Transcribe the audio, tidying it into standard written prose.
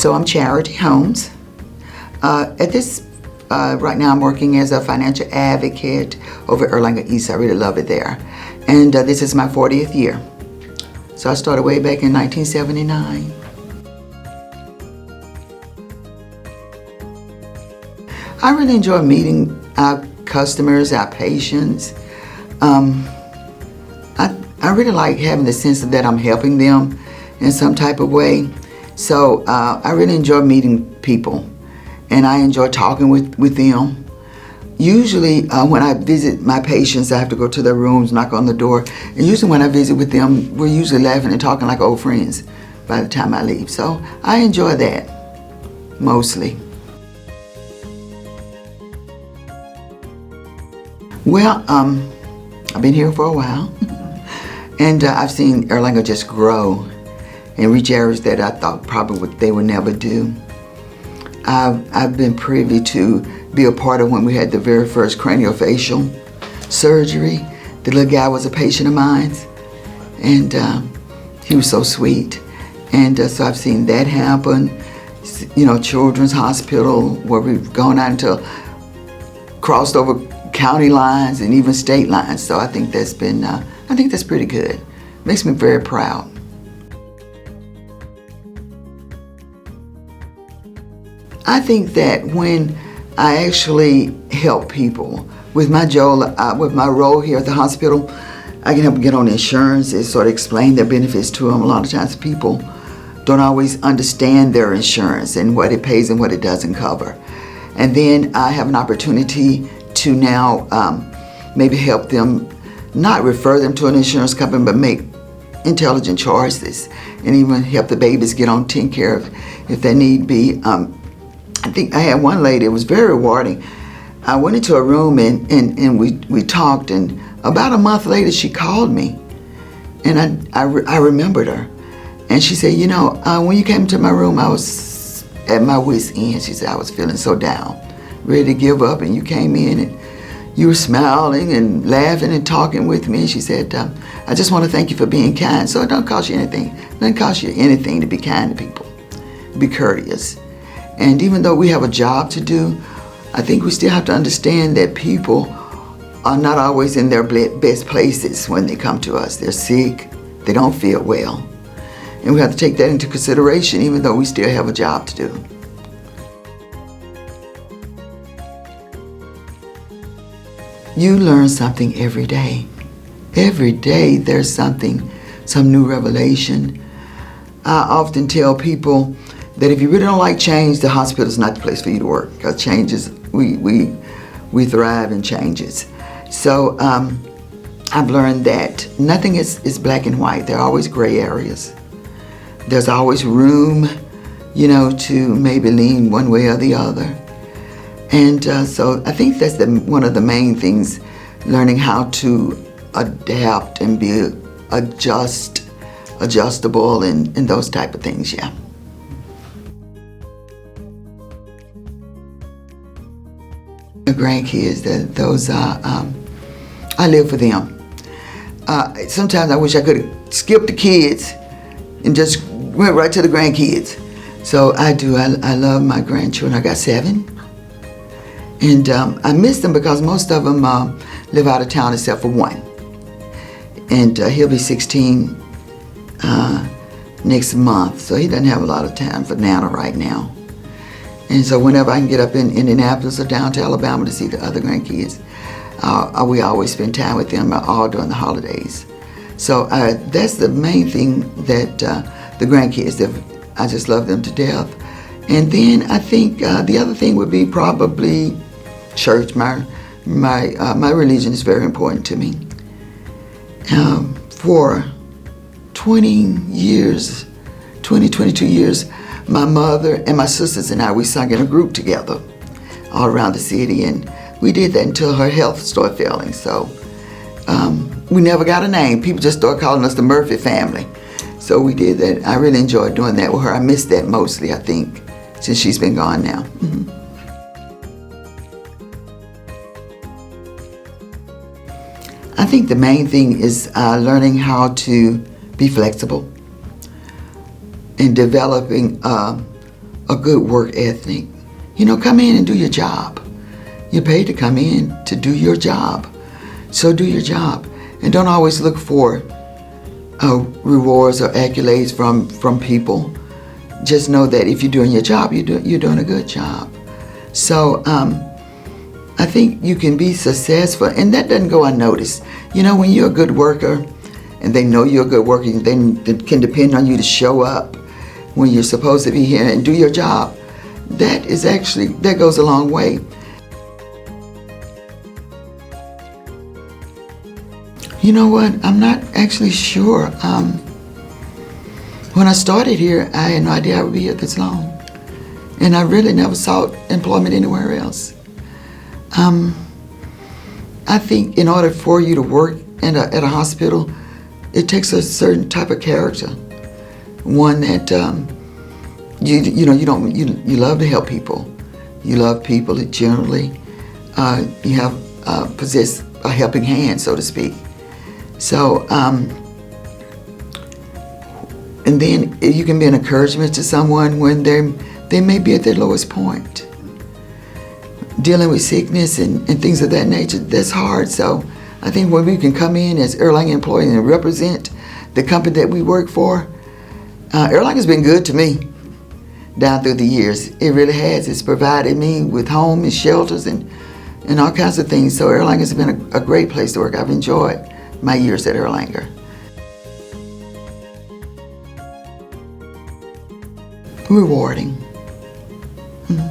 So I'm Charity Holmes. Right now I'm working as a financial advocate over at Erlanger East. I really love it there. And this is my 40th year. So I started way back in 1979. I really enjoy meeting our customers, our patients. I really like having the sense that I'm helping them in some type of way. So I really enjoy meeting people, and I enjoy talking with them. Usually when I visit my patients, I have to go to their rooms, knock on the door, and usually when I visit with them, we're usually laughing and talking like old friends by the time I leave. So I enjoy that, mostly. Well, I've been here for a while, and I've seen Erlanger just grow and reach areas that I thought probably they would never do. I've been privy to be a part of when we had the very first craniofacial surgery. The little guy was a patient of mine, and he was so sweet. And so I've seen that happen. You know, Children's Hospital, where we've gone out until crossed over county lines and even state lines. So I think that's been, I think that's pretty good. Makes me very proud. I think that when I actually help people with my role here at the hospital, I can help them get on insurance and sort of explain their benefits to them. A lot of times people don't always understand their insurance and what it pays and what it doesn't cover. And then I have an opportunity to now maybe help them, not refer them to an insurance company, but make intelligent choices and even help the babies get on taken care of if they need be. I think I had one lady, it was very rewarding. I went into a room and we talked, and about a month later she called me, and I remembered her. And she said, you know, when you came to my room, I was at my wit's end. She said, I was feeling so down, ready to give up, and you came in and you were smiling and laughing and talking with me. And she said, I just want to thank you for being kind. So it don't cost you anything. It doesn't cost you anything to be kind to people, be courteous. And even though we have a job to do, I think we still have to understand that people are not always in their best places when they come to us. They're sick, they don't feel well. And we have to take that into consideration, even though we still have a job to do. You learn something every day. Every day there's something, some new revelation. I often tell people that if you really don't like change, the hospital is not the place for you to work, because changes, we thrive in changes. So I've learned that nothing is black and white. There are always gray areas. There's always room, you know, to maybe lean one way or the other. And so I think that's one of the main things, learning how to adapt and be adjustable and those type of things, yeah. The grandkids, those are, I live for them. Sometimes I wish I could have skipped the kids and just went right to the grandkids. So I do, I love my grandchildren. I got 7. And I miss them because most of them live out of town except for one. And he'll be 16 next month, so he doesn't have a lot of time for Nana right now. And so whenever I can get up in Indianapolis or down to Alabama to see the other grandkids, we always spend time with them all during the holidays. So that's the main thing, that the grandkids, I just love them to death. And then I think the other thing would be probably church. My religion is very important to me. For 22 years, my mother and my sisters and I, we sung in a group together all around the city, and we did that until her health started failing. So we never got a name. People just started calling us the Murphy family. So we did that. I really enjoyed doing that with her. I miss that mostly, I think, since she's been gone now. Mm-hmm. I think the main thing is learning how to be flexible and developing a a good work ethic. You know, come in and do your job. You're paid to come in to do your job. So do your job. And don't always look for rewards or accolades from people. Just know that if you're doing your job, you're doing a good job. So I think you can be successful, and that doesn't go unnoticed. You know, when you're a good worker, and they know you're a good worker, they can depend on you to show up when you're supposed to be here and do your job. That goes a long way. You know what? I'm not actually sure. When I started here, I had no idea I would be here this long. And I really never sought employment anywhere else. I think in order for you to work at a hospital, it takes a certain type of character. One that you love to help people. You love people generally. You have possess a helping hand, so to speak. So, and then you can be an encouragement to someone when they may be at their lowest point. Dealing with sickness and things of that nature, that's hard. So I think when we can come in as Erlanger employees and represent the company that we work for, Erlanger's been good to me down through the years. It really has. It's provided me with home and shelters and all kinds of things. So Erlanger's been a great place to work. I've enjoyed my years at Erlanger. Rewarding. Mm-hmm.